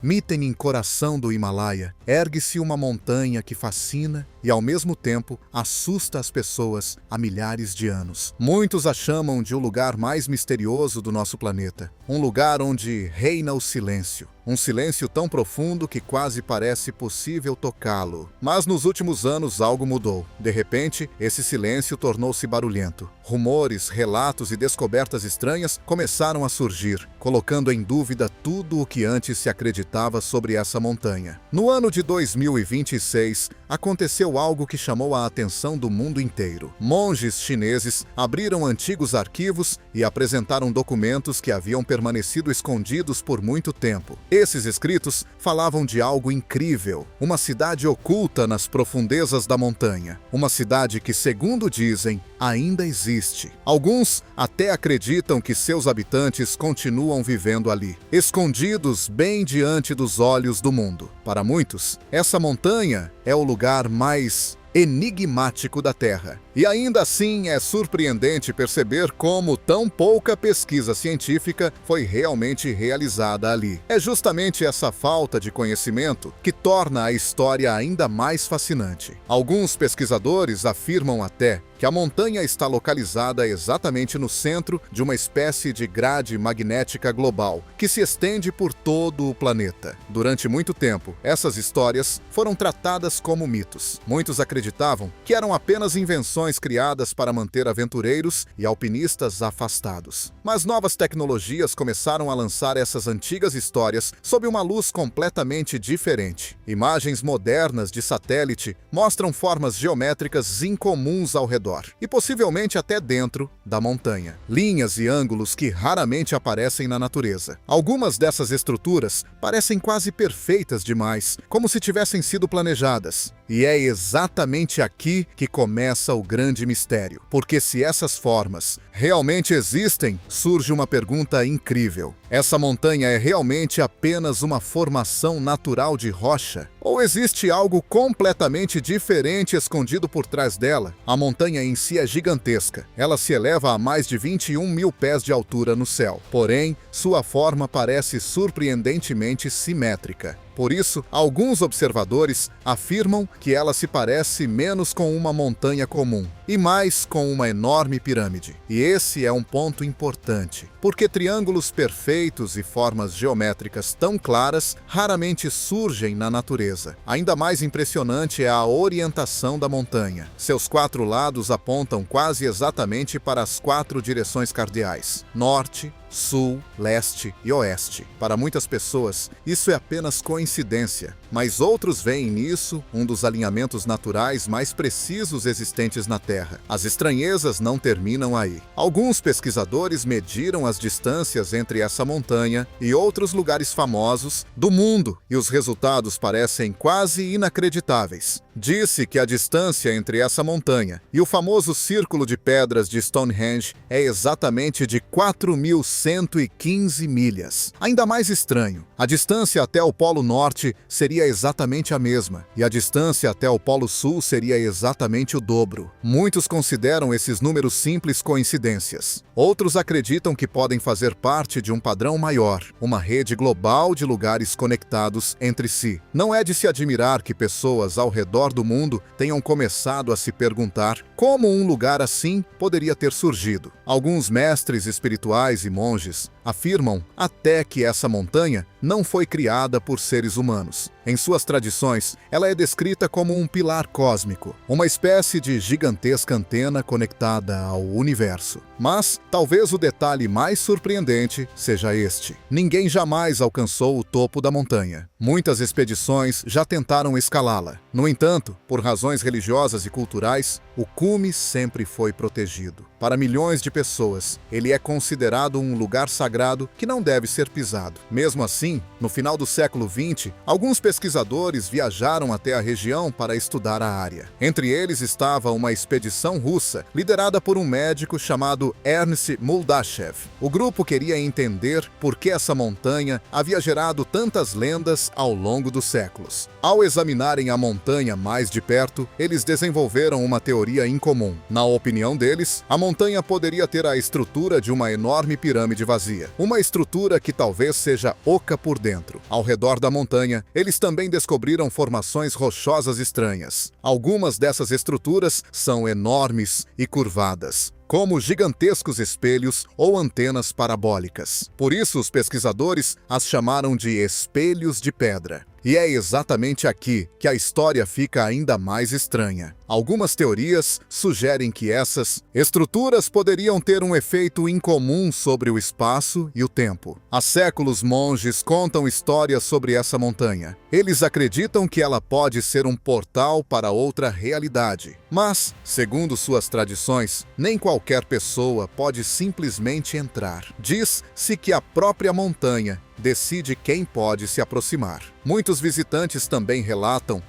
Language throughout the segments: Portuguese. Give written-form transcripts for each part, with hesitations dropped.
Mitten, coração do Himalaia, ergue-se uma montanha que fascina e, ao mesmo tempo, assusta as pessoas há milhares de anos. Muitos a chamam de o lugar mais misterioso do nosso planeta. Um lugar onde reina o silêncio. Um silêncio tão profundo que quase parece possível tocá-lo. Mas nos últimos anos algo mudou. De repente, esse silêncio tornou-se barulhento. Rumores, relatos e descobertas estranhas começaram a surgir, colocando em dúvida tudo o que antes se acreditava sobre essa montanha. No ano de 2026, aconteceu algo que chamou a atenção do mundo inteiro. Monges chineses abriram antigos arquivos e apresentaram documentos que haviam permanecido escondidos por muito tempo. Esses escritos falavam de algo incrível, uma cidade oculta nas profundezas da montanha. Uma cidade que, segundo dizem, ainda existe. Alguns até acreditam que seus habitantes continuam vivendo ali, escondidos bem diante dos olhos do mundo. Para muitos, essa montanha é o lugar mais enigmático da Terra. E ainda assim é surpreendente perceber como tão pouca pesquisa científica foi realmente realizada ali. É justamente essa falta de conhecimento que torna a história ainda mais fascinante. Alguns pesquisadores afirmam até que a montanha está localizada exatamente no centro de uma espécie de grade magnética global, que se estende por todo o planeta. Durante muito tempo, essas histórias foram tratadas como mitos. Muitos acreditavam que eram apenas invenções criadas para manter aventureiros e alpinistas afastados. Mas novas tecnologias começaram a lançar essas antigas histórias sob uma luz completamente diferente. Imagens modernas de satélite mostram formas geométricas incomuns ao redor e possivelmente até dentro da montanha. Linhas e ângulos que raramente aparecem na natureza. Algumas dessas estruturas parecem quase perfeitas demais, como se tivessem sido planejadas. E é exatamente aqui que começa o grande mistério. Porque se essas formas realmente existem, surge uma pergunta incrível. Essa montanha é realmente apenas uma formação natural de rocha? Ou existe algo completamente diferente escondido por trás dela? A montanha em si é gigantesca. Ela se eleva a mais de 21 mil pés de altura no céu. Porém, sua forma parece surpreendentemente simétrica. Por isso, alguns observadores afirmam que ela se parece menos com uma montanha comum e mais com uma enorme pirâmide. E esse é um ponto importante, porque triângulos perfeitos e formas geométricas tão claras raramente surgem na natureza. Ainda mais impressionante é a orientação da montanha. Seus 4 lados apontam quase exatamente para as 4 direções cardeais: norte, sul, leste e oeste. Para muitas pessoas, isso é apenas coincidência, mas outros veem nisso um dos alinhamentos naturais mais precisos existentes na Terra. As estranhezas não terminam aí. Alguns pesquisadores mediram as distâncias entre essa montanha e outros lugares famosos do mundo, e os resultados parecem quase inacreditáveis. Disse que a distância entre essa montanha e o famoso círculo de pedras de Stonehenge é exatamente de 4.115 milhas. Ainda mais estranho, a distância até o Polo Norte seria exatamente a mesma, e a distância até o Polo Sul seria exatamente o dobro. Muitos consideram esses números simples coincidências. Outros acreditam que podem fazer parte de um padrão maior, uma rede global de lugares conectados entre si. Não é de se admirar que pessoas ao redor do mundo tenham começado a se perguntar como um lugar assim poderia ter surgido. Alguns mestres espirituais e monges afirmam até que essa montanha não foi criada por seres humanos. Em suas tradições, ela é descrita como um pilar cósmico, uma espécie de gigantesca antena conectada ao universo. Mas talvez o detalhe mais surpreendente seja este: ninguém jamais alcançou o topo da montanha. Muitas expedições já tentaram escalá-la. No entanto, por razões religiosas e culturais, o cume sempre foi protegido. Para milhões de pessoas, ele é considerado um lugar sagrado que não deve ser pisado. Mesmo assim, no final do século XX, alguns pesquisadores pesquisadores viajaram até a região para estudar a área. Entre eles estava uma expedição russa, liderada por um médico chamado Ernst Muldashev. O grupo queria entender por que essa montanha havia gerado tantas lendas ao longo dos séculos. Ao examinarem a montanha mais de perto, eles desenvolveram uma teoria incomum. Na opinião deles, a montanha poderia ter a estrutura de uma enorme pirâmide vazia. Uma estrutura que talvez seja oca por dentro. Ao redor da montanha, eles também descobriram formações rochosas estranhas. Algumas dessas estruturas são enormes e curvadas, como gigantescos espelhos ou antenas parabólicas. Por isso, os pesquisadores as chamaram de espelhos de pedra. E é exatamente aqui que a história fica ainda mais estranha. Algumas teorias sugerem que essas estruturas poderiam ter um efeito incomum sobre o espaço e o tempo. Há séculos, monges contam histórias sobre essa montanha. Eles acreditam que ela pode ser um portal para outra realidade. Mas, segundo suas tradições, nem qualquer pessoa pode simplesmente entrar. Diz-se que a própria montanha decide quem pode se aproximar. Muitos visitantes também relatam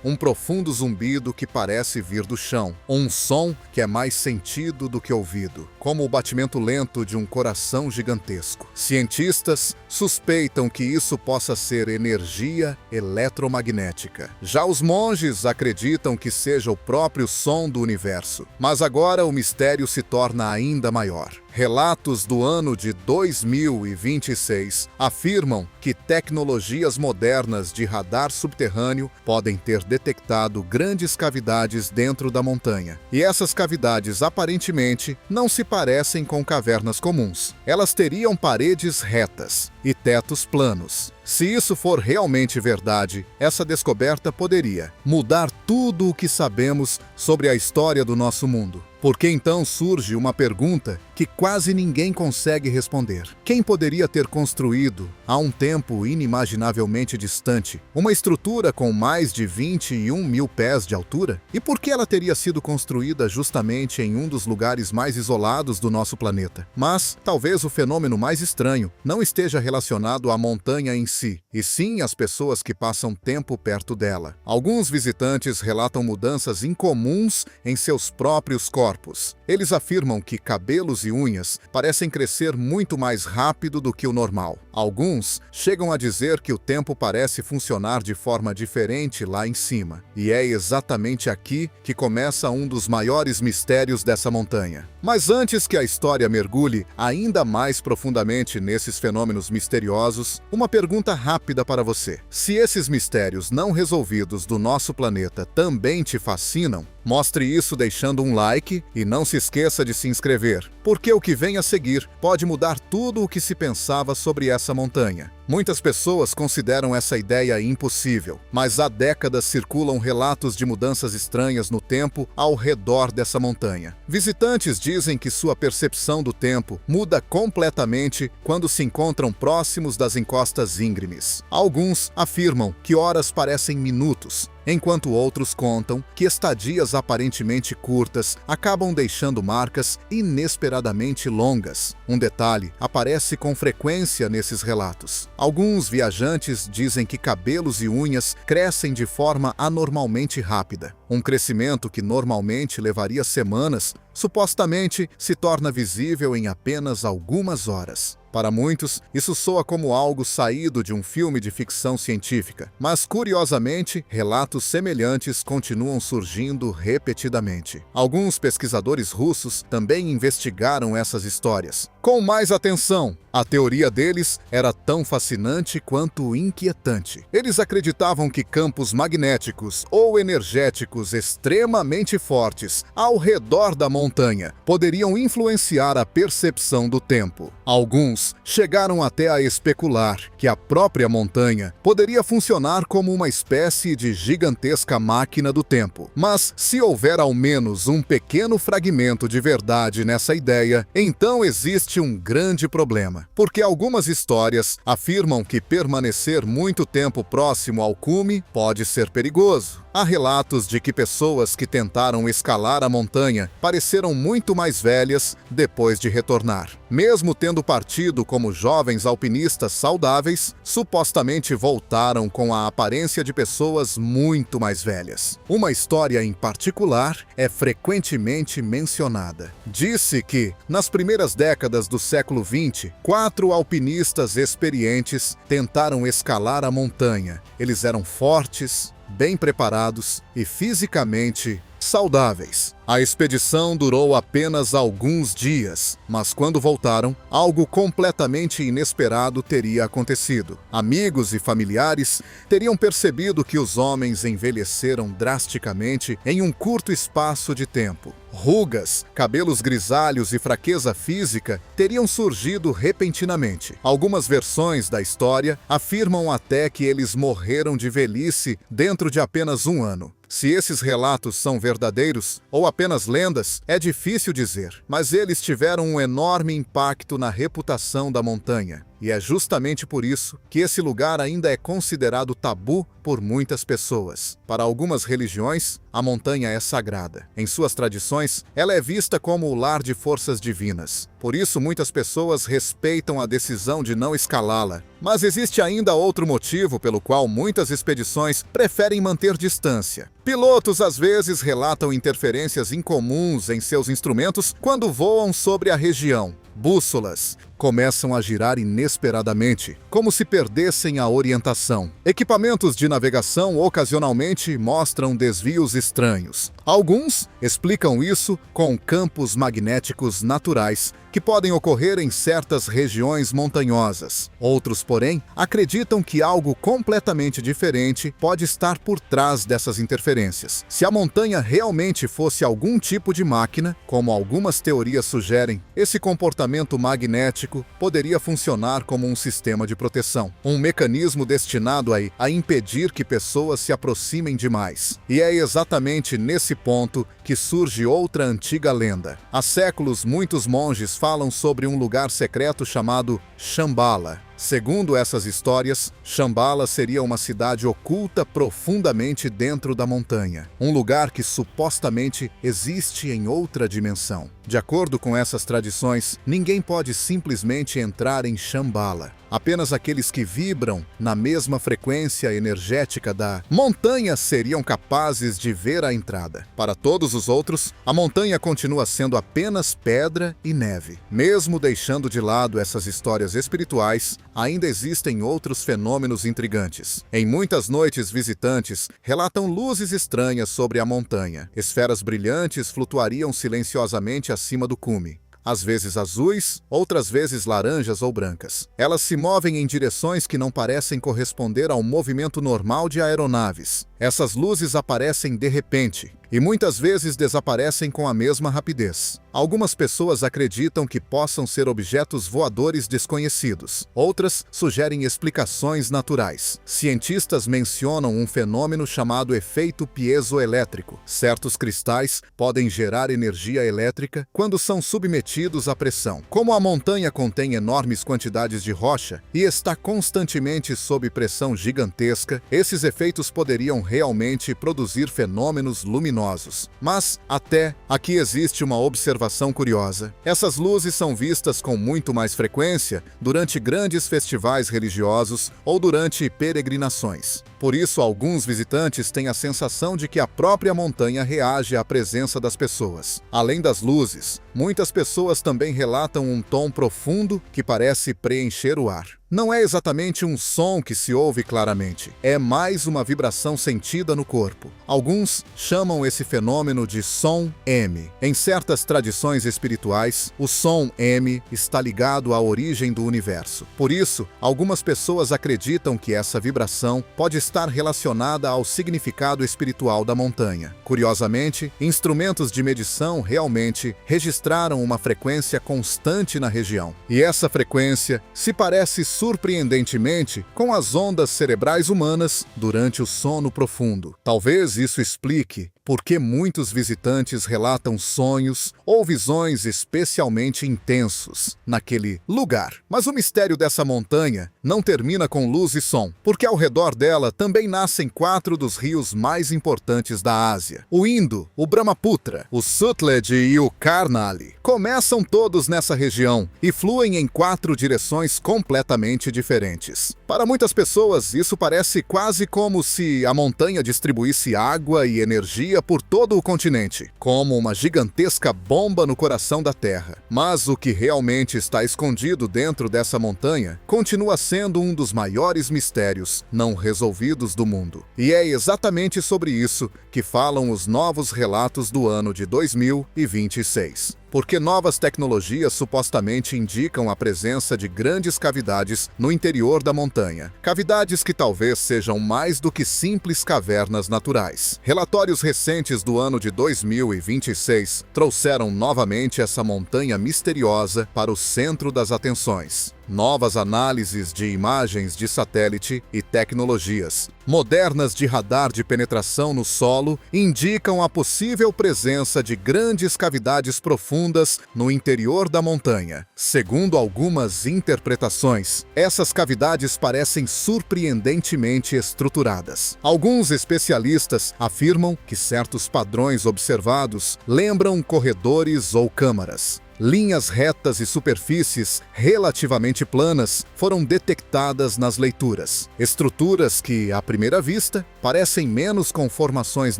um profundo zumbido que parece vir do chão, um som que é mais sentido do que ouvido, como o batimento lento de um coração gigantesco. Cientistas suspeitam que isso possa ser energia eletromagnética. Já os monges acreditam que seja o próprio som do universo. Mas agora o mistério se torna ainda maior. Relatos do ano de 2026 afirmam que tecnologias modernas de radar subterrâneo podem ter detectado grandes cavidades dentro da montanha. E essas cavidades aparentemente não se parecem com cavernas comuns. Elas teriam paredes retas e tetos planos. Se isso for realmente verdade, essa descoberta poderia mudar tudo o que sabemos sobre a história do nosso mundo. Porque então surge uma pergunta que quase ninguém consegue responder. Quem poderia ter construído, há um tempo inimaginavelmente distante, uma estrutura com mais de 21 mil pés de altura? E por que ela teria sido construída justamente em um dos lugares mais isolados do nosso planeta? Mas talvez o fenômeno mais estranho não esteja relacionado à montanha em si, e sim às pessoas que passam tempo perto dela. Alguns visitantes relatam mudanças incomuns em seus próprios corpos. Eles afirmam que cabelos e unhas parecem crescer muito mais rápido do que o normal. Alguns chegam a dizer que o tempo parece funcionar de forma diferente lá em cima. E é exatamente aqui que começa um dos maiores mistérios dessa montanha. Mas antes que a história mergulhe ainda mais profundamente nesses fenômenos misteriosos, uma pergunta rápida para você. Se esses mistérios não resolvidos do nosso planeta também te fascinam, mostre isso deixando um like e não se esqueça de se inscrever, porque o que vem a seguir pode mudar tudo o que se pensava sobre essa montanha. Muitas pessoas consideram essa ideia impossível, mas há décadas circulam relatos de mudanças estranhas no tempo ao redor dessa montanha. Visitantes dizem que sua percepção do tempo muda completamente quando se encontram próximos das encostas íngremes. Alguns afirmam que horas parecem minutos, enquanto outros contam que estadias aparentemente curtas acabam deixando marcas inesperadamente longas. Um detalhe aparece com frequência nesses relatos. Alguns viajantes dizem que cabelos e unhas crescem de forma anormalmente rápida. Um crescimento que normalmente levaria semanas, supostamente se torna visível em apenas algumas horas. Para muitos, isso soa como algo saído de um filme de ficção científica, mas curiosamente, relatos semelhantes continuam surgindo repetidamente. Alguns pesquisadores russos também investigaram essas histórias. Com mais atenção, a teoria deles era tão fascinante quanto inquietante. Eles acreditavam que campos magnéticos ou energéticos extremamente fortes ao redor da montanha poderiam influenciar a percepção do tempo. Alguns chegaram até a especular que a própria montanha poderia funcionar como uma espécie de gigantesca máquina do tempo. Mas se houver ao menos um pequeno fragmento de verdade nessa ideia, então existe um grande problema, porque algumas histórias afirmam que permanecer muito tempo próximo ao cume pode ser perigoso. Há relatos de que pessoas que tentaram escalar a montanha pareceram muito mais velhas depois de retornar. Mesmo tendo partido como jovens alpinistas saudáveis, supostamente voltaram com a aparência de pessoas muito mais velhas. Uma história em particular é frequentemente mencionada. Disse que, nas primeiras décadas do século XX, 4 alpinistas experientes tentaram escalar a montanha. Eles eram fortes, bem preparados e fisicamente saudáveis. A expedição durou apenas alguns dias, mas quando voltaram, algo completamente inesperado teria acontecido. Amigos e familiares teriam percebido que os homens envelheceram drasticamente em um curto espaço de tempo. Rugas, cabelos grisalhos e fraqueza física teriam surgido repentinamente. Algumas versões da história afirmam até que eles morreram de velhice dentro de apenas um ano. Se esses relatos são verdadeiros ou apenas lendas, é difícil dizer, mas eles tiveram um enorme impacto na reputação da montanha. E é justamente por isso que esse lugar ainda é considerado tabu por muitas pessoas. Para algumas religiões, a montanha é sagrada. Em suas tradições, ela é vista como o lar de forças divinas. Por isso, muitas pessoas respeitam a decisão de não escalá-la. Mas existe ainda outro motivo pelo qual muitas expedições preferem manter distância. Pilotos às vezes relatam interferências incomuns em seus instrumentos quando voam sobre a região. Bússolas começam a girar inesperadamente, como se perdessem a orientação. Equipamentos de navegação ocasionalmente mostram desvios estranhos. Alguns explicam isso com campos magnéticos naturais que podem ocorrer em certas regiões montanhosas. Outros, porém, acreditam que algo completamente diferente pode estar por trás dessas interferências. Se a montanha realmente fosse algum tipo de máquina, como algumas teorias sugerem, esse comportamento magnético poderia funcionar como um sistema de proteção, um mecanismo destinado a impedir que pessoas se aproximem demais. E é exatamente nesse ponto que surge outra antiga lenda. Há séculos, muitos monges falam sobre um lugar secreto chamado Shambhala. Segundo essas histórias, Shambhala seria uma cidade oculta profundamente dentro da montanha, um lugar que supostamente existe em outra dimensão. De acordo com essas tradições, ninguém pode simplesmente entrar em Shambhala. Apenas aqueles que vibram na mesma frequência energética da montanha seriam capazes de ver a entrada. Para todos os outros, a montanha continua sendo apenas pedra e neve. Mesmo deixando de lado essas histórias espirituais, ainda existem outros fenômenos intrigantes. Em muitas noites, visitantes relatam luzes estranhas sobre a montanha. Esferas brilhantes flutuariam silenciosamente acima do cume. Às vezes azuis, outras vezes laranjas ou brancas. Elas se movem em direções que não parecem corresponder ao movimento normal de aeronaves. Essas luzes aparecem de repente e muitas vezes desaparecem com a mesma rapidez. Algumas pessoas acreditam que possam ser objetos voadores desconhecidos. Outras sugerem explicações naturais. Cientistas mencionam um fenômeno chamado efeito piezoelétrico. Certos cristais podem gerar energia elétrica quando são submetidos à pressão. Como a montanha contém enormes quantidades de rocha e está constantemente sob pressão gigantesca, esses efeitos poderiam realmente produzir fenômenos luminosos. Mas, até aqui existe uma observação curiosa. Essas luzes são vistas com muito mais frequência durante grandes festivais religiosos ou durante peregrinações. Por isso, alguns visitantes têm a sensação de que a própria montanha reage à presença das pessoas. Além das luzes, muitas pessoas também relatam um tom profundo que parece preencher o ar. Não é exatamente um som que se ouve claramente, é mais uma vibração sentida no corpo. Alguns chamam esse fenômeno de som M. Em certas tradições espirituais, o som M está ligado à origem do universo. Por isso, algumas pessoas acreditam que essa vibração pode estar relacionada ao significado espiritual da montanha. Curiosamente, instrumentos de medição realmente registraram uma frequência constante na região. E essa frequência se parece surpreendentemente com as ondas cerebrais humanas durante o sono profundo. Talvez isso explique porque muitos visitantes relatam sonhos ou visões especialmente intensos naquele lugar. Mas o mistério dessa montanha não termina com luz e som, porque ao redor dela também nascem 4 dos rios mais importantes da Ásia: o Indo, o Brahmaputra, o Sutlej e o Karnali. Começam todos nessa região e fluem em 4 direções completamente diferentes. Para muitas pessoas, isso parece quase como se a montanha distribuísse água e energia por todo o continente, como uma gigantesca bomba no coração da Terra. Mas o que realmente está escondido dentro dessa montanha continua sendo um dos maiores mistérios não resolvidos do mundo. E é exatamente sobre isso que falam os novos relatos do ano de 2026. Porque novas tecnologias supostamente indicam a presença de grandes cavidades no interior da montanha. Cavidades que talvez sejam mais do que simples cavernas naturais. Relatórios recentes do ano de 2026 trouxeram novamente essa montanha misteriosa para o centro das atenções. Novas análises de imagens de satélite e tecnologias modernas de radar de penetração no solo indicam a possível presença de grandes cavidades profundas no interior da montanha. Segundo algumas interpretações, essas cavidades parecem surpreendentemente estruturadas. Alguns especialistas afirmam que certos padrões observados lembram corredores ou câmaras. Linhas retas e superfícies relativamente planas foram detectadas nas leituras. Estruturas que, à primeira vista, parecem menos com formações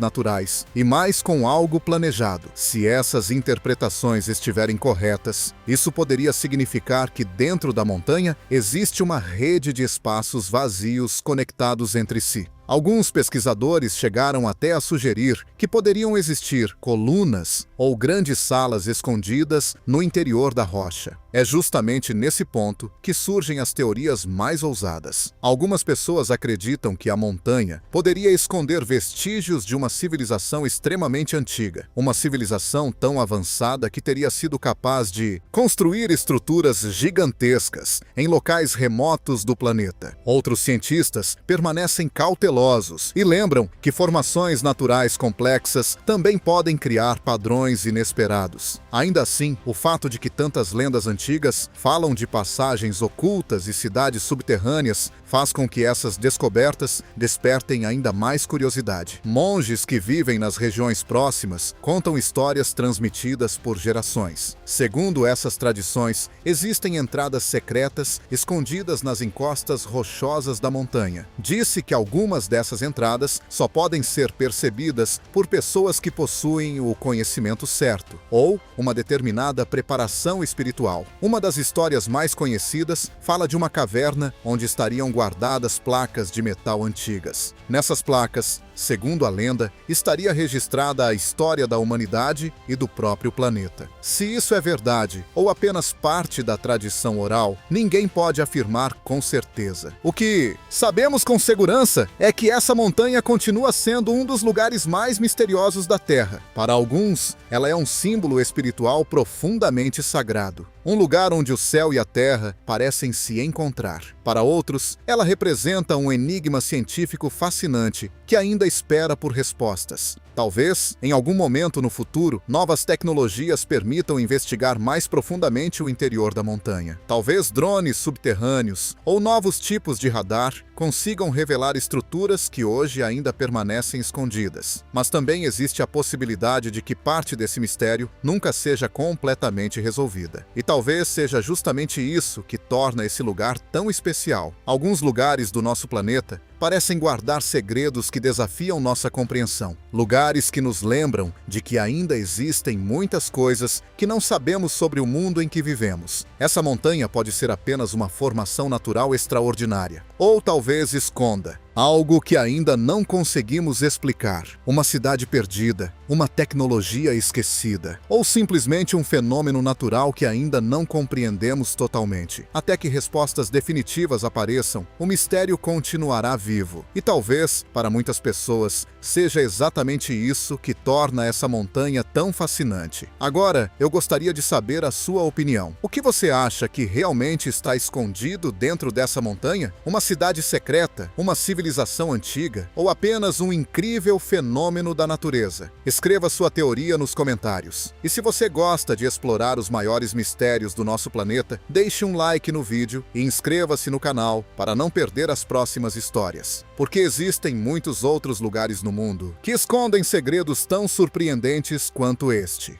naturais e mais com algo planejado. Se essas interpretações estiverem corretas, isso poderia significar que dentro da montanha existe uma rede de espaços vazios conectados entre si. Alguns pesquisadores chegaram até a sugerir que poderiam existir colunas ou grandes salas escondidas no interior da rocha. É justamente nesse ponto que surgem as teorias mais ousadas. Algumas pessoas acreditam que a montanha poderia esconder vestígios de uma civilização extremamente antiga, uma civilização tão avançada que teria sido capaz de construir estruturas gigantescas em locais remotos do planeta. Outros cientistas permanecem cautelosos e lembram que formações naturais complexas também podem criar padrões inesperados. Ainda assim, o fato de que tantas lendas antigas falam de passagens ocultas e cidades subterrâneas faz com que essas descobertas despertem ainda mais curiosidade. Monges que vivem nas regiões próximas contam histórias transmitidas por gerações. Segundo essas tradições, existem entradas secretas escondidas nas encostas rochosas da montanha. Disse que algumas dessas entradas só podem ser percebidas por pessoas que possuem o conhecimento certo ou uma determinada preparação espiritual. Uma das histórias mais conhecidas fala de uma caverna onde estariam guardadas placas de metal antigas. Nessas placas, segundo a lenda, estaria registrada a história da humanidade e do próprio planeta. Se isso é verdade ou apenas parte da tradição oral, ninguém pode afirmar com certeza. O que sabemos com segurança é que essa montanha continua sendo um dos lugares mais misteriosos da Terra. Para alguns, ela é um símbolo espiritual profundamente sagrado. Um lugar onde o céu e a terra parecem se encontrar. Para outros, ela representa um enigma científico fascinante que ainda espera por respostas. Talvez, em algum momento no futuro, novas tecnologias permitam investigar mais profundamente o interior da montanha. Talvez drones subterrâneos ou novos tipos de radar consigam revelar estruturas que hoje ainda permanecem escondidas. Mas também existe a possibilidade de que parte desse mistério nunca seja completamente resolvida. E talvez seja justamente isso que torna esse lugar tão especial. Alguns lugares do nosso planeta parecem guardar segredos que desafiam nossa compreensão. Lugares que nos lembram de que ainda existem muitas coisas que não sabemos sobre o mundo em que vivemos. Essa montanha pode ser apenas uma formação natural extraordinária, ou talvez esconda algo que ainda não conseguimos explicar. Uma cidade perdida, uma tecnologia esquecida, ou simplesmente um fenômeno natural que ainda não compreendemos totalmente. Até que respostas definitivas apareçam, o mistério continuará vivo. E talvez, para muitas pessoas, seja exatamente isso que torna essa montanha tão fascinante. Agora, eu gostaria de saber a sua opinião. O que você acha que realmente está escondido dentro dessa montanha? Uma cidade secreta? Uma civilização civilização antiga ou apenas um incrível fenômeno da natureza? Escreva sua teoria nos comentários. E se você gosta de explorar os maiores mistérios do nosso planeta, deixe um like no vídeo e inscreva-se no canal para não perder as próximas histórias. Porque existem muitos outros lugares no mundo que escondem segredos tão surpreendentes quanto este.